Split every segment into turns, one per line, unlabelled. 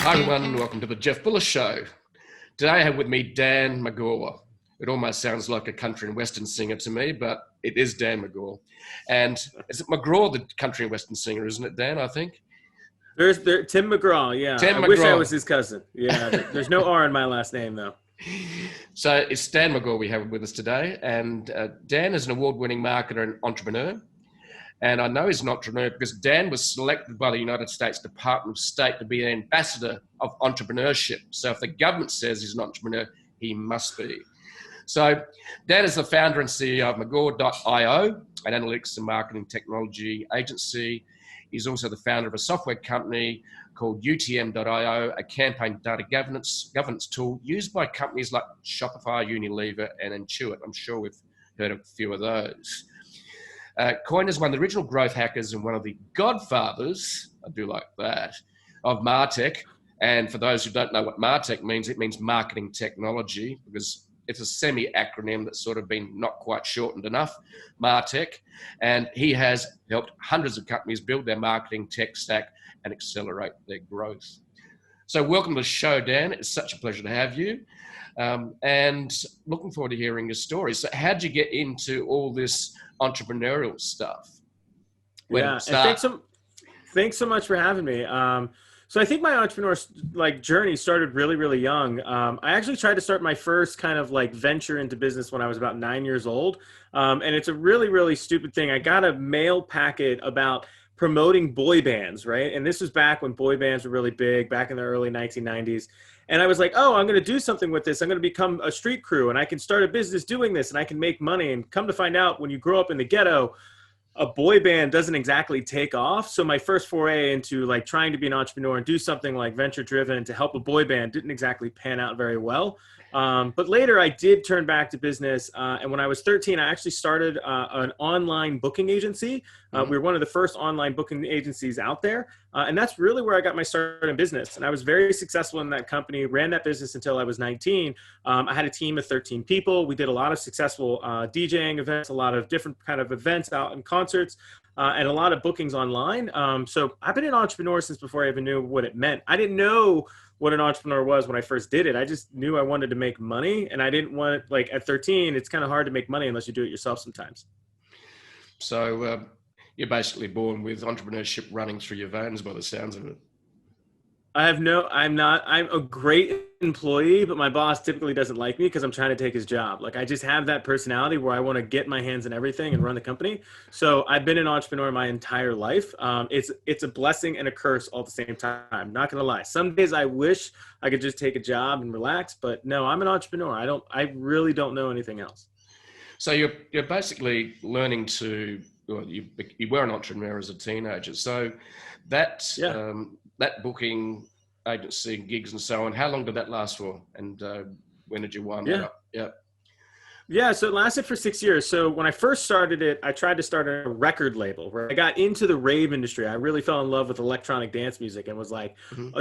Hi everyone, welcome to the Jeff Bullis Show. Today I have with me Dan McGaw. It almost sounds like a country and western singer to me, but it is Dan McGaw. And is it McGraw, the country and western singer, isn't it, Dan, I think?
There's Tim McGraw, yeah.
Tim
I wish I
McGraw.
was his cousin. Yeah, there's no R in my last name, though.
So it's Dan McGaw we have with us today. And Dan is an award-winning marketer and entrepreneur. And I know he's an entrepreneur because Dan was selected by the United States Department of State to be an ambassador of entrepreneurship. So if the government says he's an entrepreneur, he must be. So Dan is the founder and CEO of McGaw.io, an analytics and marketing technology agency. He's also the founder of a software company called UTM.io, a campaign data governance tool used by companies like Shopify, Unilever, and Intuit. I'm sure we've heard of a few of those. Coined as one of the original growth hackers and one of the godfathers, I do like that, of Martech. And for those who don't know what Martech means, it means marketing technology, because it's a semi-acronym that's sort of been not quite shortened enough, Martech. And he has helped hundreds of companies build their marketing tech stack and accelerate their growth. So welcome to the show, Dan. It's such a pleasure to have you. And looking forward to hearing your story. So how'd you get into all this entrepreneurial stuff?
And thanks so much for having me. So I think my entrepreneur journey started really, really young. I actually tried to start my first kind of venture into business when I was about 9 years old. And it's a really, really stupid thing. I got a mail packet about promoting boy bands, right? And this was back when boy bands were really big, back in the early 1990s. And I was like, oh, I'm going to do something with this. I'm going to become a street crew and I can start a business doing this and I can make money. And come to find out, when you grow up in the ghetto, a boy band doesn't exactly take off. So my first foray into trying to be an entrepreneur and do something venture driven to help a boy band didn't exactly pan out very well. But later I did turn back to business. And when I was 13, I actually started an online booking agency. We were one of the first online booking agencies out there. And that's really where I got my start in business. And I was very successful in that company, ran that business until I was 19. I had a team of 13 people. We did a lot of successful DJing events, a lot of different kind of events out and concerts, and a lot of bookings online. So I've been an entrepreneur since before I even knew what it meant. I didn't know what an entrepreneur was when I first did it. I just knew I wanted to make money, and I didn't want at 13, it's kind of hard to make money unless you do it yourself sometimes.
So you're basically born with entrepreneurship running through your veins by the sounds of it.
I'm a great employee, but my boss typically doesn't like me because I'm trying to take his job. I just have that personality where I want to get my hands in everything and run the company. So I've been an entrepreneur my entire life. It's a blessing and a curse all at the same time. Not going to lie. Some days I wish I could just take a job and relax, but no, I'm an entrepreneur. I really don't know anything else.
So you're basically learning to, well, you were an entrepreneur as a teenager. So that booking agency gigs and so on, how long did that last for? And when did you wind that up?
Yeah, so it lasted for 6 years. So when I first started it, I tried to start a record label where I got into the rave industry. I really fell in love with electronic dance music and was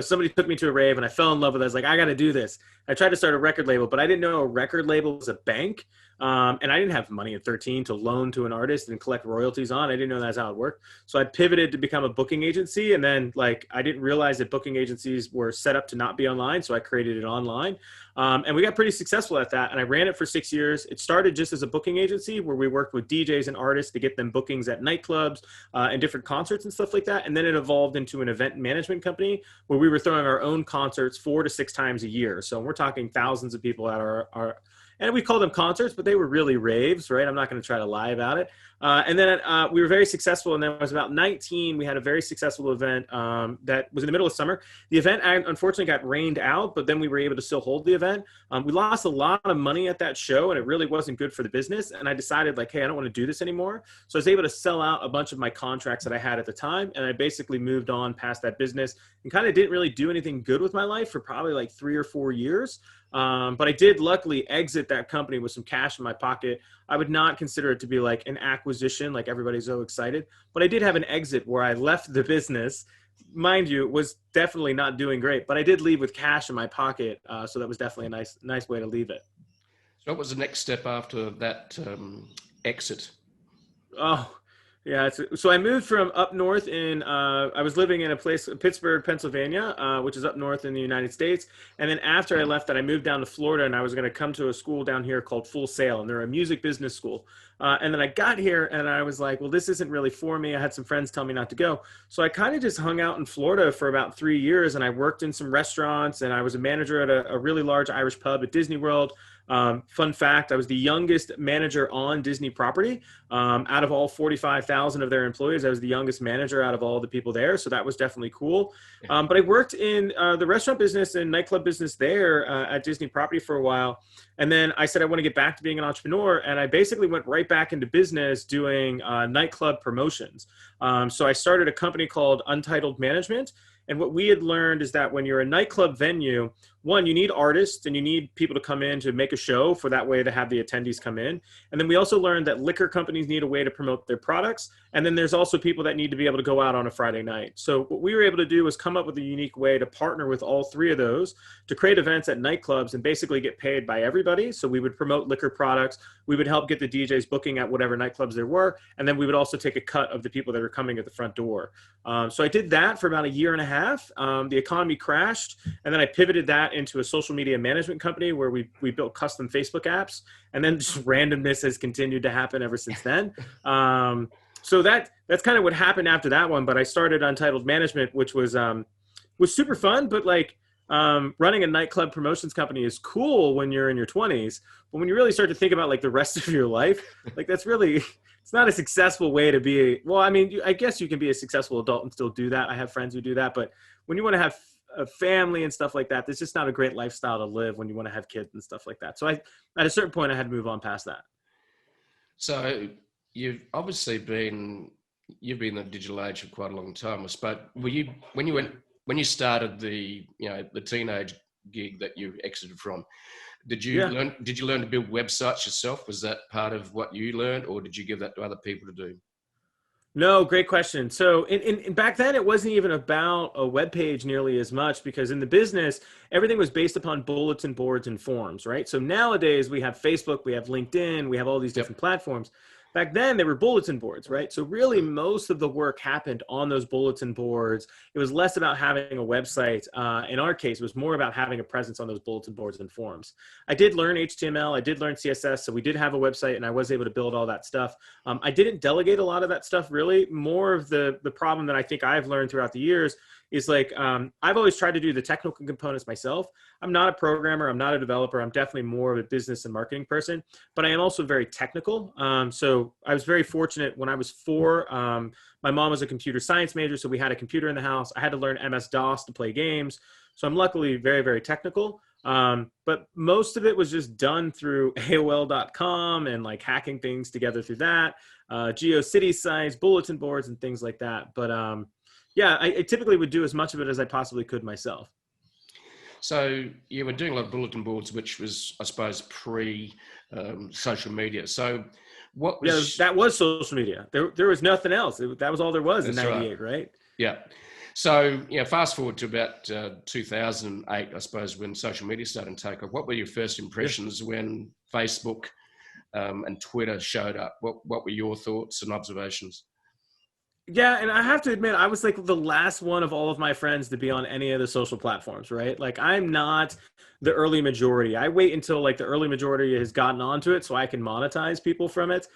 somebody took me to a rave and I fell in love with it. I was like, I got to do this. I tried to start a record label, but I didn't know a record label was a bank. And I didn't have money at 13 to loan to an artist and collect royalties on. I didn't know that's how it worked. So I pivoted to become a booking agency. And then I didn't realize that booking agencies were set up to not be online. So I created it online. And we got pretty successful at that. And I ran it for 6 years. It started just as a booking agency where we worked with DJs and artists to get them bookings at nightclubs and different concerts and stuff like that. And then it evolved into an event management company where we were throwing our own concerts 4 to 6 times a year. So we're talking thousands of people at our and we called them concerts, but they were really raves, right? I'm not going to try to lie about it. And then we were very successful. And then when I was about 19, we had a very successful event that was in the middle of summer. The event unfortunately got rained out, but then we were able to still hold the event. We lost a lot of money at that show, and it really wasn't good for the business. And I decided hey, I don't want to do this anymore. So I was able to sell out a bunch of my contracts that I had at the time. And I basically moved on past that business and kind of didn't really do anything good with my life for probably 3 or 4 years. But I did luckily exit that company with some cash in my pocket. I would not consider it to be an acquisition, everybody's so excited, but I did have an exit where I left the business. Mind you, it was definitely not doing great, but I did leave with cash in my pocket. So that was definitely a nice way to leave it.
So what was the next step after that exit?
Oh, Yeah, so I moved from up north I was living in a place, Pittsburgh, Pennsylvania, which is up north in the United States. And then after I left that, I moved down to Florida, and I was going to come to a school down here called Full Sail, and they're a music business school. And then I got here and I was like, well, this isn't really for me. I had some friends tell me not to go. So I kind of just hung out in Florida for about 3 years, and I worked in some restaurants, and I was a manager at a really large Irish pub at Disney World. Fun fact, I was the youngest manager on Disney property. Out of all 45,000 of their employees, I was the youngest manager out of all the people there. So that was definitely cool. But I worked in the restaurant business and nightclub business there at Disney property for a while. And then I said, I want to get back to being an entrepreneur. And I basically went right back into business doing nightclub promotions. So I started a company called Untitled Management. And what we had learned is that when you're a nightclub venue, one, you need artists and you need people to come in to make a show for that way to have the attendees come in. And then we also learned that liquor companies need a way to promote their products. And then there's also people that need to be able to go out on a Friday night. So what we were able to do was come up with a unique way to partner with all three of those to create events at nightclubs and basically get paid by everybody. So we would promote liquor products. We would help get the DJs booking at whatever nightclubs there were. And then we would also take a cut of the people that are coming at the front door. So I did that for about a year and a half. The economy crashed, and then I pivoted that into a social media management company where we built custom Facebook apps, and then just randomness has continued to happen ever since then. So that's kind of what happened after that one. But I started Untitled Management, which was super fun. But like running a nightclub promotions company is cool when you're in your 20s, but when you really start to think about like the rest of your life, like that's really it's not a successful way to be. Well, I mean, I guess you can be a successful adult and still do that. I have friends who do that, but when you want to have a family and stuff like that, there's just not a great lifestyle to live when you want to have kids and stuff like that. So at a certain point, I had to move on past that.
So you've obviously you've been in the digital age for quite a long time. I suppose when you started the teenage gig that you exited from, did you learn to build websites yourself? Was that part of what you learned, or did you give that to other people to do?
No, great question. So in back then, it wasn't even about a web page nearly as much, because in the business, everything was based upon bulletin boards and forums, right? So nowadays we have Facebook, we have LinkedIn, we have all these different platforms. Back then, they were bulletin boards, right? So really, most of the work happened on those bulletin boards. It was less about having a website. In our case, it was more about having a presence on those bulletin boards and forums. I did learn HTML. I did learn CSS. So we did have a website, and I was able to build all that stuff. I didn't delegate a lot of that stuff, really. More of the problem that I think I've learned throughout the years is like, I've always tried to do the technical components myself. I'm not a programmer. I'm not a developer. I'm definitely more of a business and marketing person, but I am also very technical. So I was very fortunate when I was 4. My mom was a computer science major, so we had a computer in the house. I had to learn MS-DOS to play games. So I'm luckily very, very technical. But most of it was just done through AOL.com and like hacking things together through that, GeoCities sites, bulletin boards, and things like that. But yeah, I typically would do as much of it as I possibly could myself.
So you were doing a lot of bulletin boards, which was, I suppose, pre-social media. So what was...
Yeah, that was social media. There was nothing else. That was all there was in 98, right?
Yeah. So, fast forward to about 2008, I suppose, when social media started to take off. What were your first impressions when Facebook and Twitter showed up? What were your thoughts and observations?
Yeah, and I have to admit, I was like the last one of all of my friends to be on any of the social platforms, right? Like, I'm not the early majority. I wait until like the early majority has gotten onto it so I can monetize people from it.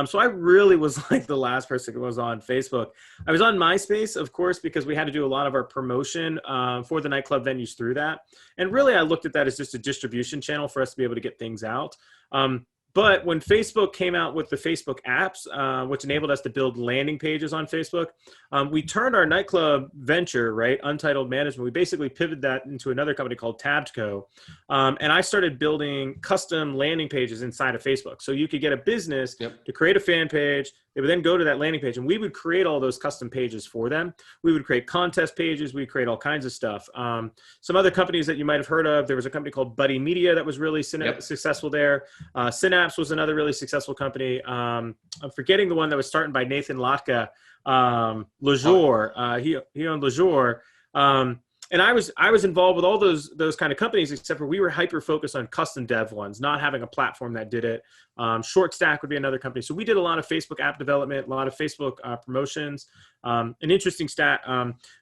So I really was like the last person who was on Facebook. I was on MySpace, of course, because we had to do a lot of our promotion for the nightclub venues through that. And really, I looked at that as just a distribution channel for us to be able to get things out. But when Facebook came out with the Facebook apps, which enabled us to build landing pages on Facebook, we turned our nightclub venture, right, Untitled Management, we basically pivoted that into another company called Tabsco. And I started building custom landing pages inside of Facebook. So you could get a business to create a fan page. They would then go to that landing page, and we would create all those custom pages for them. We would create contest pages. We'd create all kinds of stuff. Some other companies that you might have heard of, there was a company called Buddy Media that was really successful there. Synapse was another really successful company. I'm forgetting the one that was started by Nathan Latka, Lejour. He owned Lejour. And I was involved with all those kind of companies, except for we were hyper focused on custom dev ones, not having a platform that did it. Short Stack would be another company. So we did a lot of Facebook app development, a lot of Facebook promotions. An interesting stat,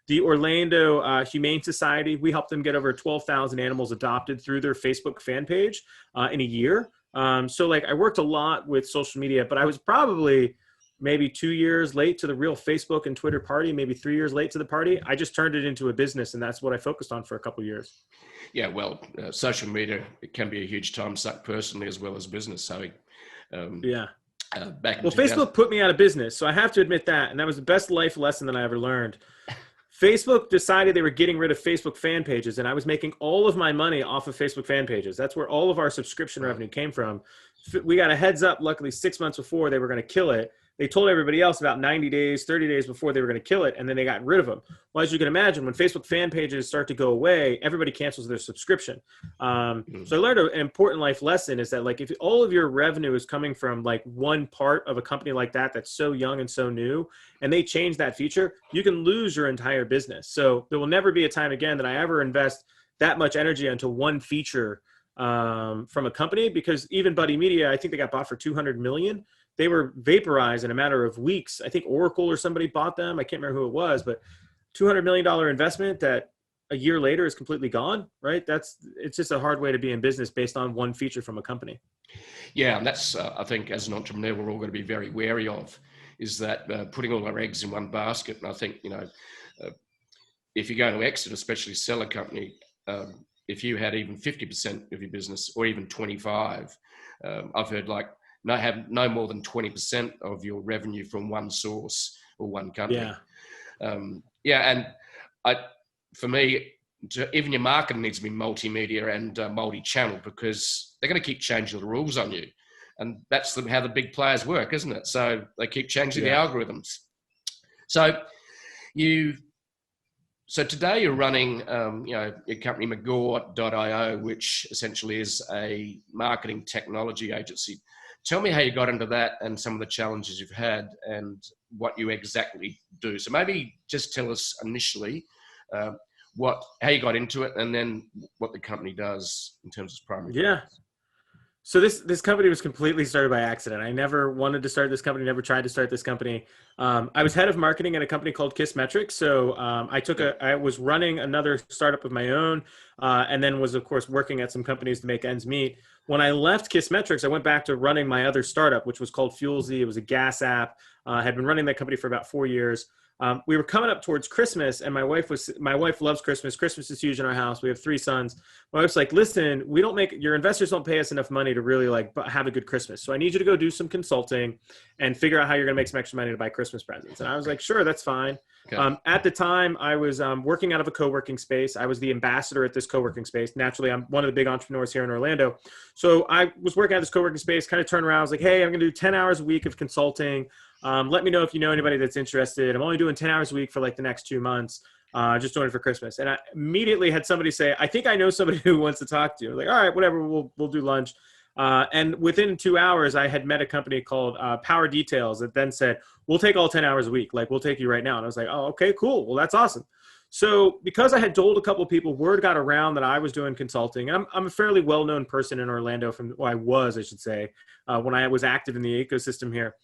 the Orlando Humane Society, we helped them get over 12,000 animals adopted through their Facebook fan page in a year. So like I worked a lot with social media, but I was probably maybe 2 years late to the real Facebook and Twitter party, maybe 3 years late to the party. I just turned it into a business, and that's what I focused on for a couple of years.
Yeah, well, social media, it can be a huge time suck personally as well as business. So,
Facebook put me out of business, so I have to admit that, and that was the best life lesson that I ever learned. Facebook decided they were getting rid of Facebook fan pages, and I was making all of my money off of Facebook fan pages. That's where all of our subscription revenue came from. We got a heads up, luckily 6 months before they were going to kill it. They told everybody else about 90 days, 30 days before they were going to kill it, and then they got rid of them. Well, as you can imagine, when Facebook fan pages start to go away, everybody cancels their subscription. So I learned an important life lesson is that like if all of your revenue is coming from like one part of a company like that that's so young and so new, and they change that feature, you can lose your entire business. So there will never be a time again that I ever invest that much energy into one feature from a company, because even Buddy Media, I think they got bought for $200 million. They were vaporized in a matter of weeks. I think Oracle or somebody bought them. I can't remember who it was, but $200 million investment that a year later is completely gone, right? It's just a hard way to be in business based on one feature from a company.
Yeah, and that's, I think as an entrepreneur, we're all going to be very wary of, is that putting all our eggs in one basket. And I think, if you go to exit, especially sell a company, if you had even 50% of your business or even 25, I've heard like, have no more than 20% of your revenue from one source or one company. And for me, even your marketing needs to be multimedia and multi-channel, because they're going to keep changing the rules on you. And that's how the big players work, isn't it? So they keep changing the algorithms. So today you're running, your company McGaw.io, which essentially is a marketing technology agency. Tell me how you got into that and some of the challenges you've had and what you exactly do. So maybe just tell us initially how you got into it, and then what the company does in terms of primary.
Yeah. So this company was completely started by accident. I never wanted to start this company, never tried to start this company. I was head of marketing at a company called Kissmetrics. So I was running another startup of my own, and then was, of course, working at some companies to make ends meet. When I left Kissmetrics, I went back to running my other startup, which was called Fuelsy. It was a gas app. I had been running that company for about 4 years. We were coming up towards Christmas, and my wife loves Christmas. Christmas is huge in our house. We have 3 sons. My wife's like, listen, your investors don't pay us enough money to really like have a good Christmas. So I need you to go do some consulting and figure out how you're going to make some extra money to buy Christmas presents. And I was like, sure, that's fine. Okay. At the time, I was working out of a co-working space. I was the ambassador at this co-working space. Naturally, I'm one of the big entrepreneurs here in Orlando. So I was working at this co-working space, kind of turned around. I was like, hey, I'm going to do 10 hours a week of consulting. Let me know if you know anybody that's interested. I'm only doing 10 hours a week for like the next 2 months. Just doing it for Christmas. And I immediately had somebody say, I think I know somebody who wants to talk to you. I was like, all right, whatever, we'll do lunch. And within 2 hours, I had met a company called Power Details that then said, we'll take all 10 hours a week. Like, we'll take you right now. And I was like, oh, okay, cool. Well, that's awesome. So because I had told a couple of people, word got around that I was doing consulting. I'm a fairly well-known person in Orlando I should say, when I was active in the ecosystem here.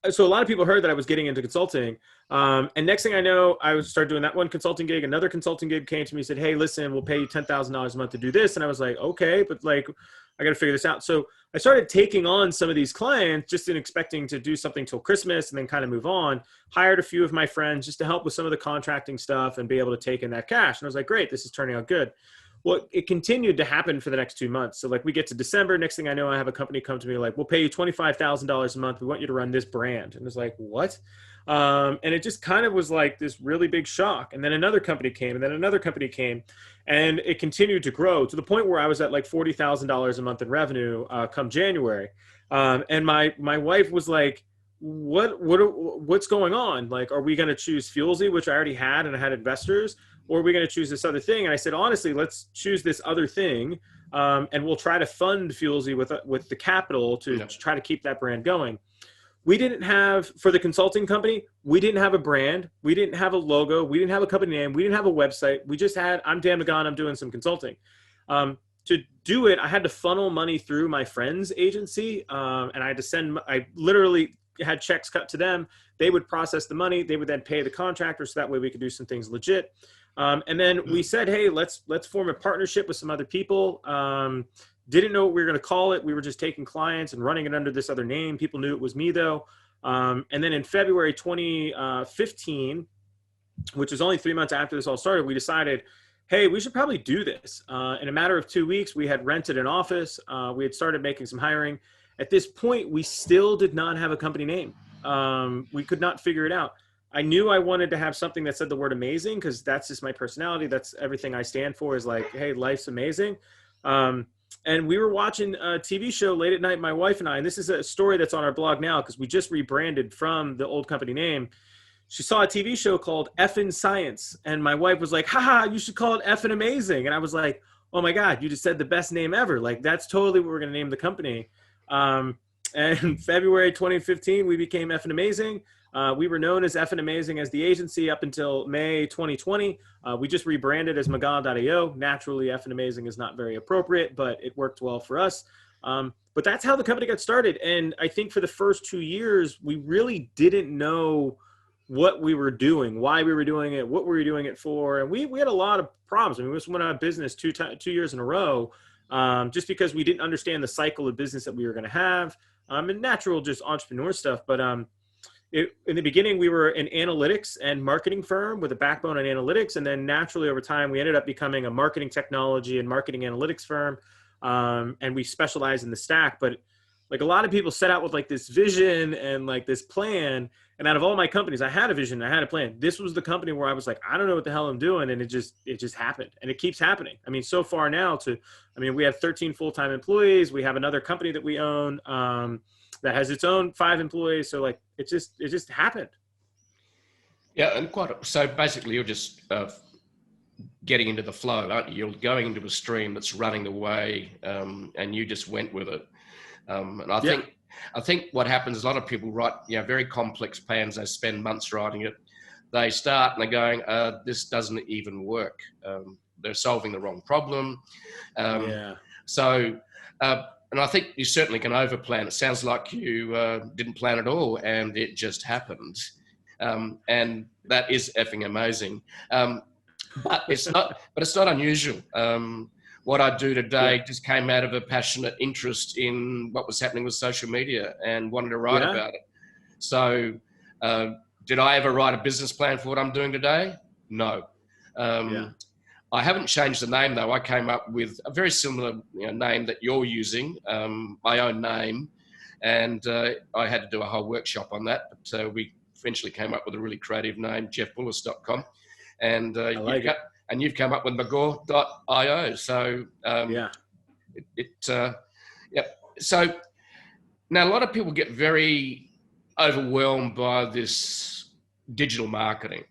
So a lot of people heard that I was getting into consulting. And next thing I know, I started doing that one consulting gig. Another consulting gig came to me and said, hey, listen, we'll pay you $10,000 a month to do this. And I was like, okay, but like, I got to figure this out. So I started taking on some of these clients just in expecting to do something till Christmas and then kind of move on. Hired a few of my friends just to help with some of the contracting stuff and be able to take in that cash. And I was like, great, this is turning out good. Well, it continued to happen for the next 2 months. So like we get to December, next thing I know, I have a company come to me like, we'll pay you $25,000 a month. We want you to run this brand. And it's like, what? And it just kind of was like this really big shock. And then another company came, and then another company came, and it continued to grow to the point where I was at like $40,000 a month in revenue come January. And my wife was like, what's going on? Like, are we going to choose Fuelsy, which I already had and I had investors, or are we going to choose this other thing? And I said, honestly, let's choose this other thing. And we'll try to fund Fuelsy with the capital to try to keep that brand going. we didn't have, for the consulting company, we didn't have a brand. We didn't have a logo. We didn't have a company name. We didn't have a website. We just had, I'm Dan McGaw and I'm doing some consulting. To do it, I had to funnel money through my friend's agency. And I had to I literally had checks cut to them. They would process the money. They would then pay the contractor. So that way we could do some things legit. And then we said, hey, let's form a partnership with some other people. Didn't know what we were going to call it. We were just taking clients and running it under this other name. People knew it was me though. And then in February 2015, which was only 3 months after this all started, we decided, hey, we should probably do this. In a matter of 2 weeks, we had rented an office. We had started making some hiring. At this point, we still did not have a company name. We could not figure it out. I knew I wanted to have something that said the word amazing because that's just my personality. That's everything I stand for is like, hey, life's amazing. And we were watching a TV show late at night, my wife and I, and this is a story that's on our blog now because we just rebranded from the old company name. She saw a TV show called Effin' Science. And my wife was like, haha, you should call it Effin' Amazing. And I was like, oh my God, you just said the best name ever. Like, that's totally what we're going to name the company. And February 2015, we became Effin' Amazing. We were known as Effin' Amazing as the agency up until May 2020. We just rebranded as McGaw.io. Naturally, Effin' Amazing is not very appropriate, but it worked well for us. But that's how the company got started. And I think for the first 2 years, we really didn't know what we were doing, why we were doing it, what we were doing it for. And we had a lot of problems. I mean, we just went out of business 2 years in a row just because we didn't understand the cycle of business that we were going to have. And natural just entrepreneur stuff. But in the beginning, we were an analytics and marketing firm with a backbone in analytics. And then naturally over time, we ended up becoming a marketing technology and marketing analytics firm. And we specialize in the stack. But like a lot of people set out with like this vision and like this plan. And out of all my companies, I had a vision, I had a plan. This was the company where I was like, I don't know what the hell I'm doing. And it just happened. And it keeps happening. I mean, so far now we have 13 full-time employees. We have another company that we own that has its own 5 employees. So like, it just happened.
Yeah. And so basically you're just getting into the flow, aren't you? You're going into a stream that's running the way and you just went with it. And I think what happens is a lot of people write, very complex plans. They spend months writing it. They start and they're going, this doesn't even work. They're solving the wrong problem. So, and I think you certainly can overplan. It sounds like you didn't plan at all and it just happened. And that is effing amazing. But it's not unusual. What I do today just came out of a passionate interest in what was happening with social media and wanted to write about it. So did I ever write a business plan for what I'm doing today? No. I haven't changed the name though. I came up with a very similar name that you're using, my own name. And I had to do a whole workshop on that. But we eventually came up with a really creative name, jeffbullis.com. And you've come up with McGaw.io. So, So now a lot of people get very overwhelmed by this digital marketing,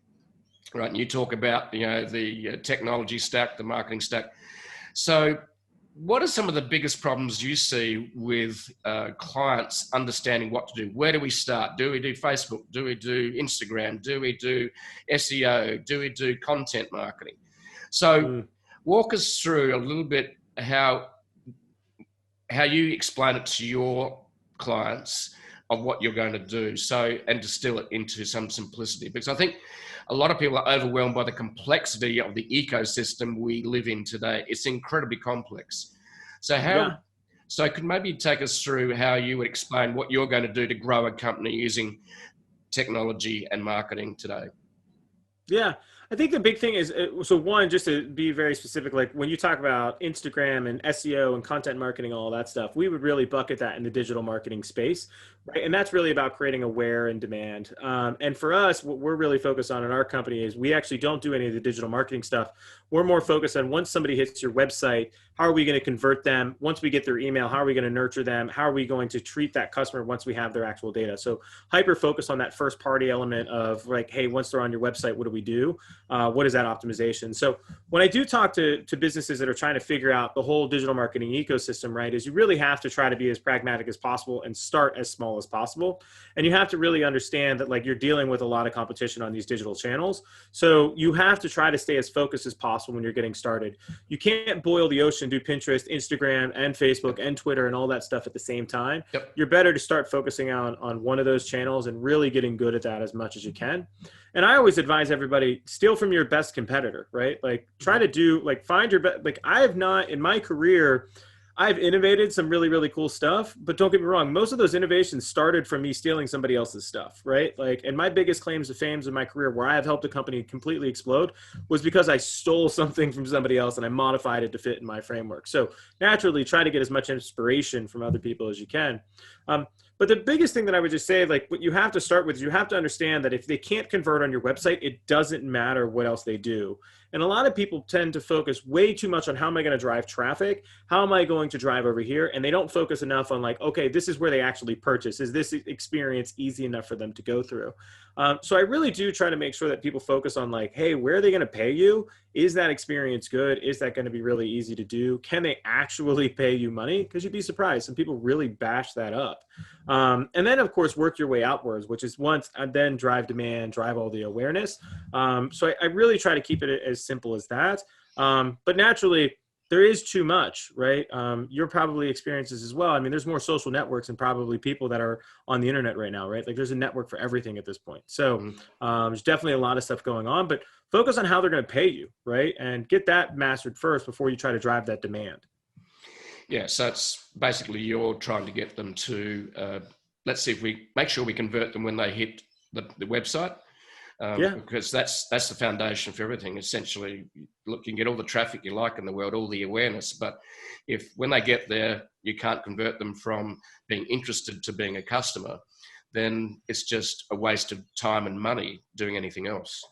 right? And you talk about, the technology stack, the marketing stack. So what are some of the biggest problems you see with clients understanding what to do? Where do we start? Do we do Facebook? Do we do Instagram? Do we do SEO? Do we do content marketing? So walk us through a little bit how you explain it to your clients of what you're going to do, and distill it into some simplicity. Because I think a lot of people are overwhelmed by the complexity of the ecosystem we live in today. It's incredibly complex. So so could maybe take us through how you would explain what you're going to do to grow a company using technology and marketing today?
Yeah. I think the big thing is, so one, just to be very specific, like when you talk about Instagram and SEO and content marketing, all that stuff, we would really bucket that in the digital marketing space, right? And that's really about creating aware and demand. And for us, what we're really focused on in our company is we actually don't do any of the digital marketing stuff. We're more focused on once somebody hits your website, how are we going to convert them? Once we get their email, how are we going to nurture them? How are we going to treat that customer once we have their actual data? So hyper focus on that first party element of like, hey, once they're on your website, what do we do? What is that optimization? So when I do talk to businesses that are trying to figure out the whole digital marketing ecosystem, right, is you really have to try to be as pragmatic as possible and start as small as possible. And you have to really understand that like you're dealing with a lot of competition on these digital channels. So you have to try to stay as focused as possible when you're getting started. You can't boil the ocean, do Pinterest, Instagram, and Facebook and Twitter and all that stuff at the same time.
Yep.
You're better to start focusing on one of those channels and really getting good at that as much as you can. And I always advise everybody, steal from your best competitor, right? Like try to do, like find your best, like I have not, in my career, I've innovated some really, really cool stuff, but don't get me wrong. Most of those innovations started from me stealing somebody else's stuff, right? Like, and my biggest claims to fame in my career where I have helped a company completely explode was because I stole something from somebody else and I modified it to fit in my framework. So naturally try to get as much inspiration from other people as you can. But the biggest thing that I would just say, like what you have to start with is you have to understand that if they can't convert on your website, it doesn't matter what else they do. And a lot of people tend to focus way too much on how am I going to drive traffic? How am I going to drive over here? And they don't focus enough on like, okay, this is where they actually purchase. Is this experience easy enough for them to go through? So I really do try to make sure that people focus on like, hey, where are they going to pay you? Is that experience good? Is that going to be really easy to do? Can they actually pay you money? Because you'd be surprised. Some people really bash that up. And then, of course, work your way outwards, which is once and then drive demand, drive all the awareness. So I really try to keep it as simple as that. But naturally, there is too much, right? You're probably experiences as well. I mean, there's more social networks and probably people that are on the internet right now, right? Like there's a network for everything at this point. So there's definitely a lot of stuff going on, but focus on how they're going to pay you, right? And get that mastered first before you try to drive that demand.
Yeah, so it's basically you're trying to get them to, let's see if we make sure we convert them when they hit the website. Because that's the foundation for everything. Essentially, look, you can get all the traffic you like in the world, all the awareness, but if when they get there, you can't convert them from being interested to being a customer, then it's just a waste of time and money doing anything else.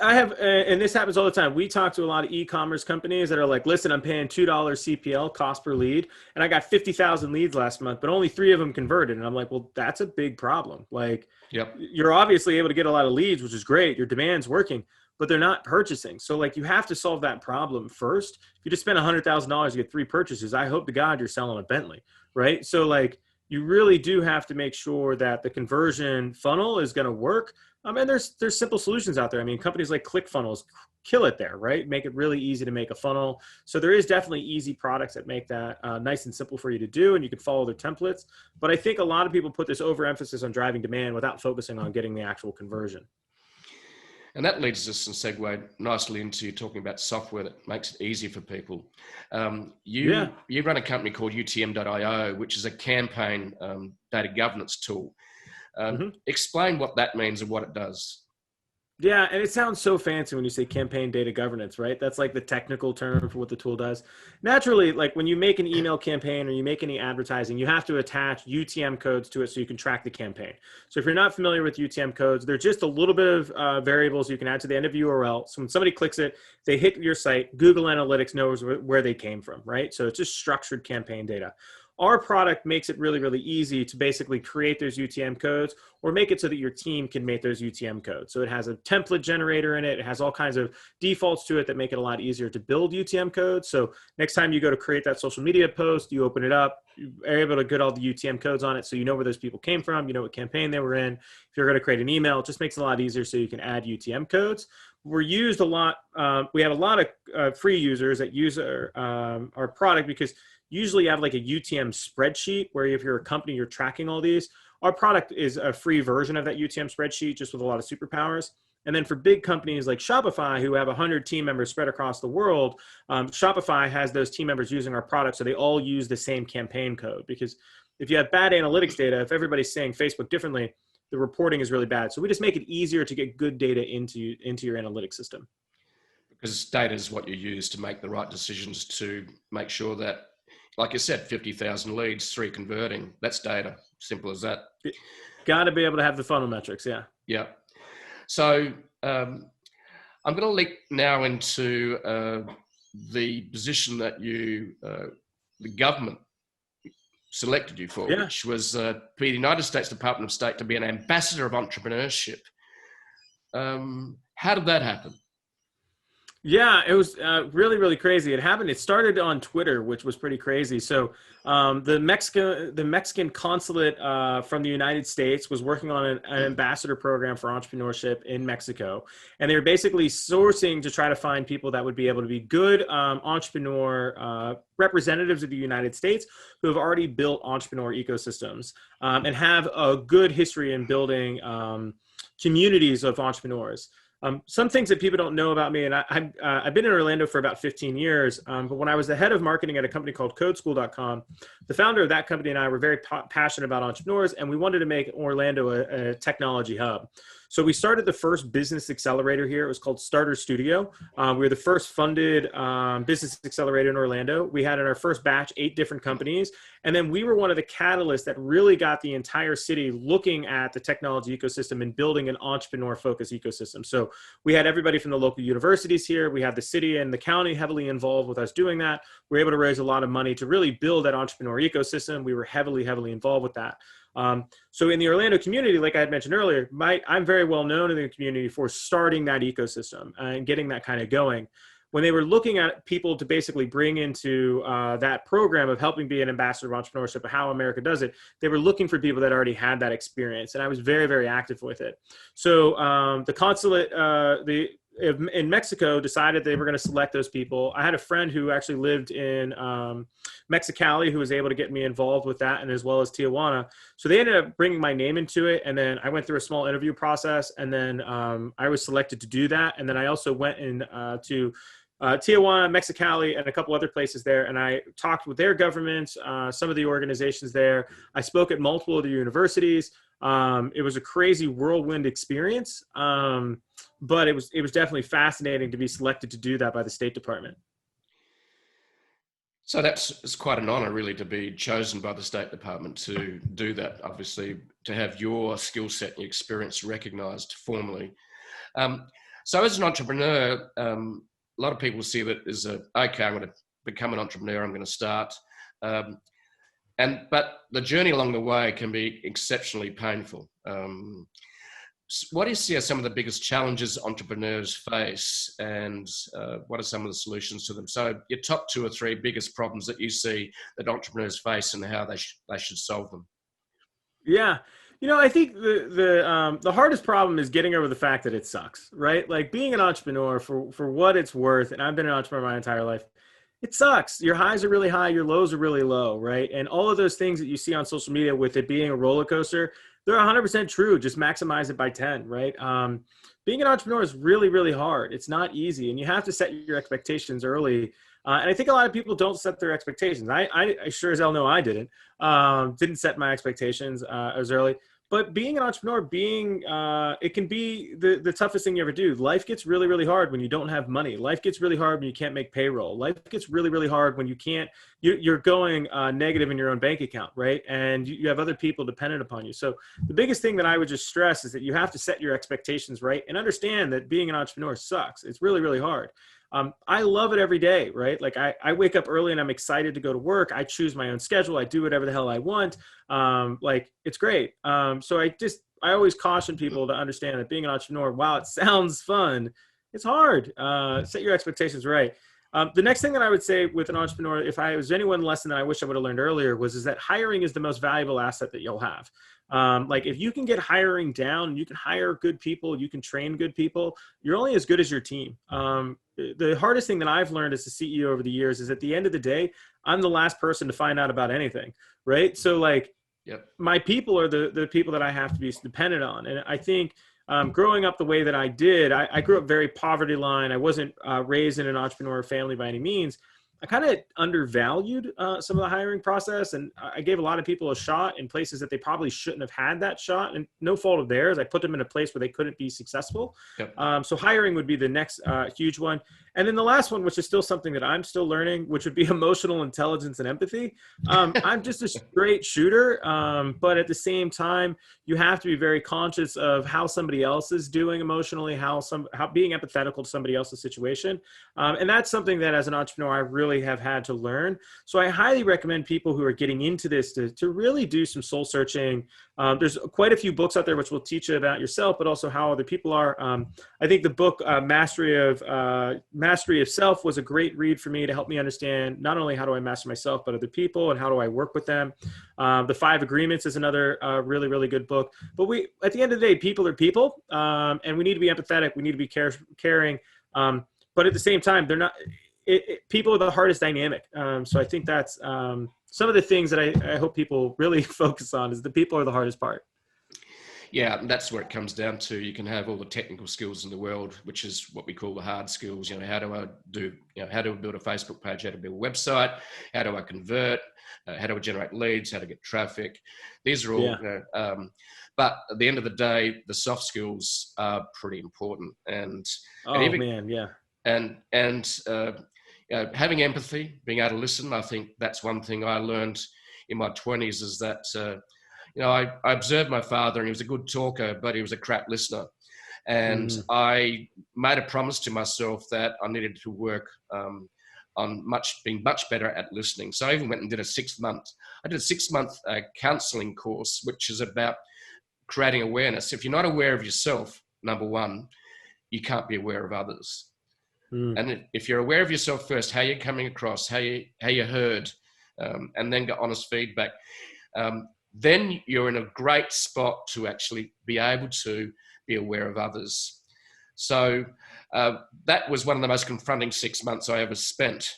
I have, and this happens all the time. We talk to a lot of e-commerce companies that are like, listen, I'm paying $2 CPL cost per lead, and I got 50,000 leads last month, but only 3 of them converted. And I'm like, well, that's a big problem. Like, you're obviously able to get a lot of leads, which is great. Your demand's working, but they're not purchasing. So like, you have to solve that problem first. If you just spend $100,000 to get 3 purchases, I hope to God you're selling a Bentley, right? So like, you really do have to make sure that the conversion funnel is going to work. And there's simple solutions out there. I mean, companies like ClickFunnels kill it there, right? Make it really easy to make a funnel. So there is definitely easy products that make that nice and simple for you to do, and you can follow their templates. But I think a lot of people put this overemphasis on driving demand without focusing on getting the actual conversion.
And that leads us and segue nicely into talking about software that makes it easy for people. You run a company called UTM.io, which is a campaign data governance tool. Explain what that means and what it does.
Yeah, and it sounds so fancy when you say campaign data governance, right? That's like the technical term for what the tool does. Naturally, like when you make an email campaign or you make any advertising, you have to attach UTM codes to it so you can track the campaign. So if you're not familiar with UTM codes, they're just a little bit of variables you can add to the end of the URL. So when somebody clicks it, they hit your site, Google Analytics knows where they came from, right? So it's just structured campaign data. Our product makes it really, really easy to basically create those UTM codes or make it so that your team can make those UTM codes. So it has a template generator in it. It has all kinds of defaults to it that make it a lot easier to build UTM codes. So next time you go to create that social media post, you open it up, you are able to get all the UTM codes on it. So you know where those people came from, you know what campaign they were in. If you're going to create an email, it just makes it a lot easier so you can add UTM codes. We're used a lot. We have a lot of free users that use our product because usually you have like a UTM spreadsheet where if you're a company, you're tracking all these. Our product is a free version of that UTM spreadsheet just with a lot of superpowers. And then for big companies like Shopify, who have 100 team members spread across the world, Shopify has those team members using our product. So they all use the same campaign code, because if you have bad analytics data, if everybody's saying Facebook differently, the reporting is really bad. So we just make it easier to get good data into your analytics system.
Because data is what you use to make the right decisions to make sure that, like you said, 50,000 leads, 3 converting. That's data. Simple as that.
Got to be able to have the funnel metrics. Yeah.
Yeah. So I'm going to leap now into the position that the government selected you for, which was to be the United States Department of State to be an ambassador of entrepreneurship. How How did that happen?
Yeah, it was really, really crazy. It started on Twitter, which was pretty crazy. So the Mexican consulate from the United States was working on an ambassador program for entrepreneurship in Mexico. And they were basically sourcing to try to find people that would be able to be good entrepreneur representatives of the United States who have already built entrepreneur ecosystems and have a good history in building communities of entrepreneurs. Some things that people don't know about me, and I've been in Orlando for about 15 years, but when I was the head of marketing at a company called CodeSchool.com, the founder of that company and I were very passionate about entrepreneurs, and we wanted to make Orlando a technology hub. So we started the first business accelerator here. It was called Starter Studio. We were the first funded business accelerator in Orlando. We had in our first batch 8 different companies. And then we were one of the catalysts that really got the entire city looking at the technology ecosystem and building an entrepreneur-focused ecosystem. So we had everybody from the local universities here. We had the city and the county heavily involved with us doing that. We were able to raise a lot of money to really build that entrepreneur ecosystem. We were heavily involved with that. So in the Orlando community, like I had mentioned earlier, I'm very well known in the community for starting that ecosystem and getting that kind of going. When they were looking at people to basically bring into that program of helping be an ambassador of entrepreneurship, how America does it, they were looking for people that already had that experience. And I was very, very active with it. So the consulate, in Mexico decided they were going to select those people. I had a friend who actually lived in Mexicali who was able to get me involved with that, and as well as Tijuana. So they ended up bringing my name into it, and then I went through a small interview process, and then I was selected to do that. And then I also went in to Tijuana, Mexicali, and a couple other places there. And I talked with their governments, some of the organizations there. I spoke at multiple of the universities. It was a crazy whirlwind experience. But it was definitely fascinating to be selected to do that by the State Department.
So it's quite an honor, really, to be chosen by the State Department to do that, obviously, to have your skill set and your experience recognized formally. So as an entrepreneur, a lot of people see that as okay, I'm going to become an entrepreneur, I'm going to start. But the journey along the way can be exceptionally painful. What do you see as some of the biggest challenges entrepreneurs face, and what are some of the solutions to them? So your top 2 or 3 biggest problems that you see that entrepreneurs face and how they should solve them.
Yeah. I think the hardest problem is getting over the fact that it sucks, right? Like being an entrepreneur for what it's worth. And I've been an entrepreneur my entire life. It sucks. Your highs are really high. Your lows are really low, right? And all of those things that you see on social media with it being a roller coaster, they're 100% true. Just maximize it by 10, right? Being an entrepreneur is really, really hard. It's not easy. And you have to set your expectations early. And I think a lot of people don't set their expectations. I sure as hell know I didn't set my expectations as early. But being an entrepreneur, it can be the toughest thing you ever do. Life gets really, really hard when you don't have money. Life gets really hard when you can't make payroll. Life gets really, really hard when you're going negative in your own bank account, right? And you have other people dependent upon you. So the biggest thing that I would just stress is that you have to set your expectations right and understand that being an entrepreneur sucks. It's really, really hard. I love it every day, right? Like I wake up early and I'm excited to go to work. I choose my own schedule. I do whatever the hell I want. It's great. So I always caution people to understand that being an entrepreneur, while it sounds fun, it's hard. Set your expectations right. The next thing that I would say with an entrepreneur, if I was anyone lesson that I wish I would have learned earlier is that hiring is the most valuable asset that you'll have. If you can get hiring down, you can hire good people, you can train good people, you're only as good as your team. The hardest thing that I've learned as a CEO over the years is at the end of the day, I'm the last person to find out about anything, right? So my people are the people that I have to be dependent on. And I think growing up the way that I did, I grew up very poverty line. I wasn't raised in an entrepreneurial family by any means. I kind of undervalued some of the hiring process, and I gave a lot of people a shot in places that they probably shouldn't have had that shot, and no fault of theirs. I put them in a place where they couldn't be successful. Yep. So hiring would be the next huge one. And then the last one, which is still something that I'm still learning, which would be emotional intelligence and empathy. I'm just a straight shooter, but at the same time, you have to be very conscious of how somebody else is doing emotionally, how being empathetical to somebody else's situation. And that's something that as an entrepreneur, I really really have had to learn. So I highly recommend people who are getting into this to really do some soul searching. There's quite a few books out there which will teach you about yourself, but also how other people are. I think the book Mastery of Self was a great read for me to help me understand not only how do I master myself, but other people and how do I work with them. The 5 Agreements is another really, really good book. But at the end of the day, people are people, and we need to be empathetic. We need to be caring. But at the same time, they're not. People are the hardest dynamic. So I think that's some of the things that I hope people really focus on is the people are the hardest part.
Yeah, that's where it comes down to. You can have all the technical skills in the world, which is what we call the hard skills. How do I build a Facebook page? How to build a website? How do I convert? How do I generate leads? How to get traffic? These are all, but at the end of the day, the soft skills are pretty important. And having empathy, being able to listen. I think that's one thing I learned in my 20s is that, I observed my father, and he was a good talker, but he was a crap listener. And I made a promise to myself that I needed to work on being much better at listening. So I even went and did a 6-month counseling course, which is about creating awareness. If you're not aware of yourself, number one, you can't be aware of others. And if you're aware of yourself first, how you're coming across, how you heard, and then get honest feedback, then you're in a great spot to actually be able to be aware of others. So that was one of the most confronting 6 months I ever spent.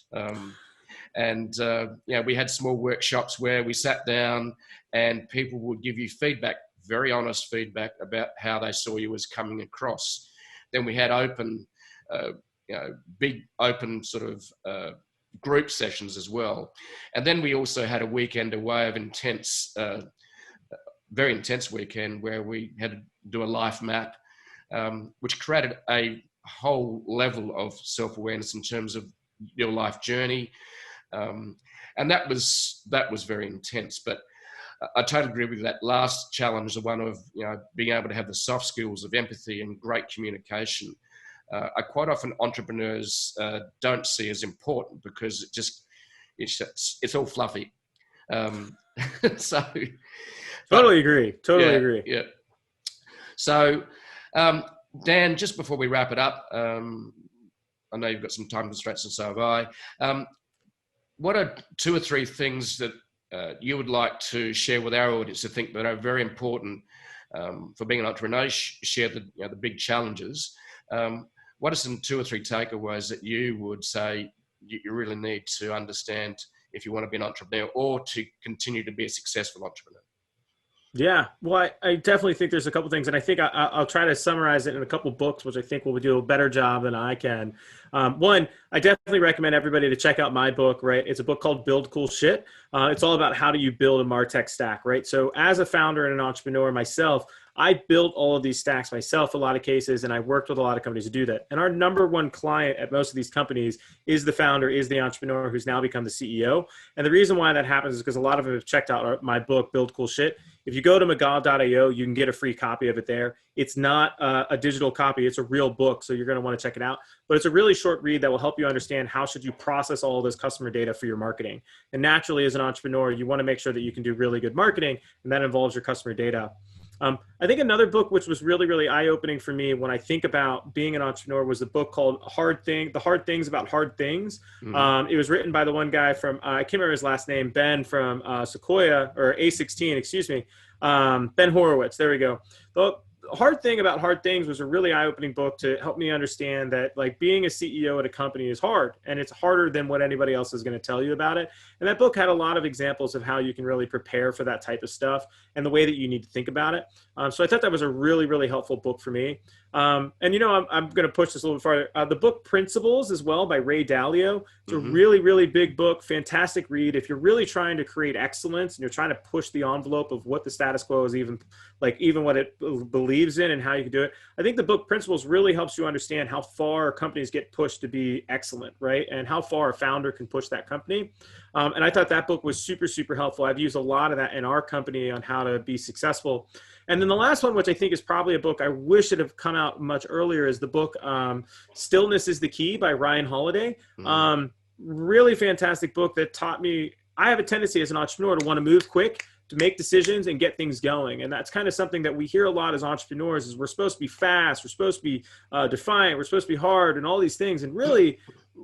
We had small workshops where we sat down and people would give you feedback, very honest feedback about how they saw you as coming across. Then we had big open sort of group sessions as well. And then we also had a weekend away of very intense weekend where we had to do a life map, which created a whole level of self-awareness in terms of your life journey. And that was very intense. But I totally agree with that last challenge, the one of being able to have the soft skills of empathy and great communication. I quite often entrepreneurs don't see as important because it's all fluffy. So
totally agree.
Yeah. So Dan, just before we wrap it up, I know you've got some time constraints and so have I. What are 2 or 3 things that you would like to share with our audience to think that are very important for being an entrepreneur? Share the big challenges. What are some 2 or 3 takeaways that you would say you really need to understand if you want to be an entrepreneur or to continue to be a successful entrepreneur?
Yeah, well, I definitely think there's a couple things, and I think I'll try to summarize it in a couple books, which I think will do a better job than I can. One, I definitely recommend everybody to check out my book, right? It's a book called Build Cool Shit. It's all about how do you build a Martech stack, right? So as a founder and an entrepreneur myself, I built all of these stacks myself, a lot of cases, and I worked with a lot of companies to do that. And our number one client at most of these companies is the founder, is the entrepreneur who's now become the CEO. And the reason why that happens is because a lot of them have checked out my book, Build Cool Shit. If you go to McGaw.io, you can get a free copy of it there. It's not a digital copy. It's a real book, so you're going to want to check it out. But it's a really short read that will help you understand how should you process all of this customer data for your marketing. And naturally, as an entrepreneur, you want to make sure that you can do really good marketing, and that involves your customer data. I think another book which was really, really eye-opening for me when I think about being an entrepreneur was a book called The Hard Things About Hard Things. Mm-hmm. It was written by the one guy from, I can't remember his last name, Ben from Sequoia, or A16, excuse me, Ben Horowitz. There we go. The Hard Thing About Hard Things was a really eye-opening book to help me understand that like being a CEO at a company is hard, and it's harder than what anybody else is going to tell you about it. And that book had a lot of examples of how you can really prepare for that type of stuff and the way that you need to think about it. So I thought that was a really, really helpful book for me. And I'm going to push this a little bit farther. The book Principles as well by Ray Dalio. It's a really, really big book, fantastic read. If you're really trying to create excellence and you're trying to push the envelope of what the status quo is, even what it believes in and how you can do it, I think the book Principles really helps you understand how far companies get pushed to be excellent, right? And how far a founder can push that company. And I thought that book was super, super helpful. I've used a lot of that in our company on how to be successful. And then the last one, which I think is probably a book I wish it had come out much earlier, is the book Stillness is the Key by Ryan Holiday. really fantastic book that taught me, I have a tendency as an entrepreneur to want to move quick, to make decisions and get things going. And that's kind of something that we hear a lot as entrepreneurs is we're supposed to be fast, we're supposed to be defiant, we're supposed to be hard and all these things. And really,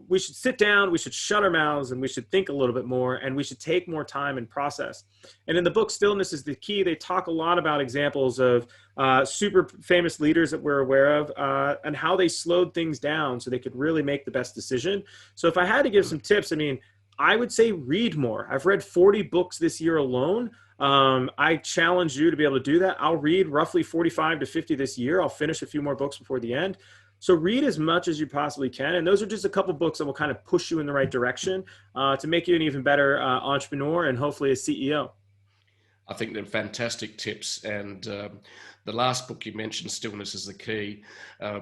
we should sit down, we should shut our mouths, and we should think a little bit more, and we should take more time and process. And in the book, Stillness is the Key, they talk a lot about examples of super famous leaders that we're aware of and how they slowed things down so they could really make the best decision. So if I had to give some tips, I mean, I would say read more. I've read 40 books this year alone. I challenge you to be able to do that. I'll read roughly 45 to 50 this year. I'll finish a few more books before the end. So read as much as you possibly can. And those are just a couple books that will kind of push you in the right direction to make you an even better entrepreneur and hopefully a CEO.
I think they're fantastic tips. And the last book you mentioned, Stillness is the Key, a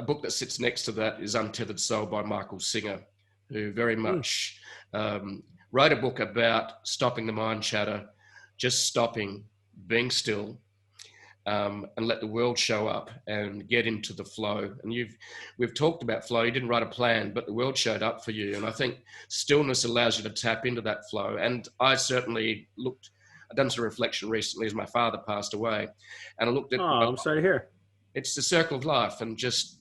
book that sits next to that is Untethered Soul by Michael Singer, who very much wrote a book about stopping the mind chatter, just stopping, being still, and let the world show up and get into the flow. And we've talked about flow. You didn't write a plan, but the world showed up for you. And I think stillness allows you to tap into that flow. And I certainly I've done some reflection recently as my father passed away, and I looked at.
Oh, I'm sorry to hear.
It's the circle of life, and just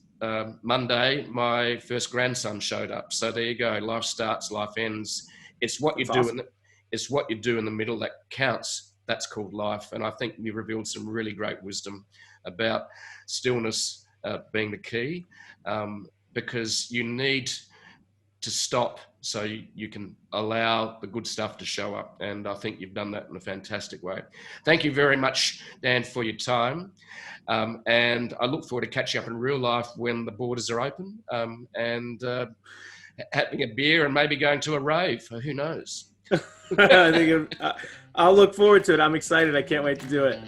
Monday, my first grandson showed up. So there you go. Life starts, life ends. It's what you do. Awesome. It's what you do in the middle that counts. That's called life. And I think you revealed some really great wisdom about stillness being the key, because you need to stop so you can allow the good stuff to show up. And I think you've done that in a fantastic way. Thank you very much, Dan, for your time. And I look forward to catching up in real life when the borders are open, and having a beer and maybe going to a rave. Who knows?
I'll look forward to it. I'm excited. I can't wait to do it.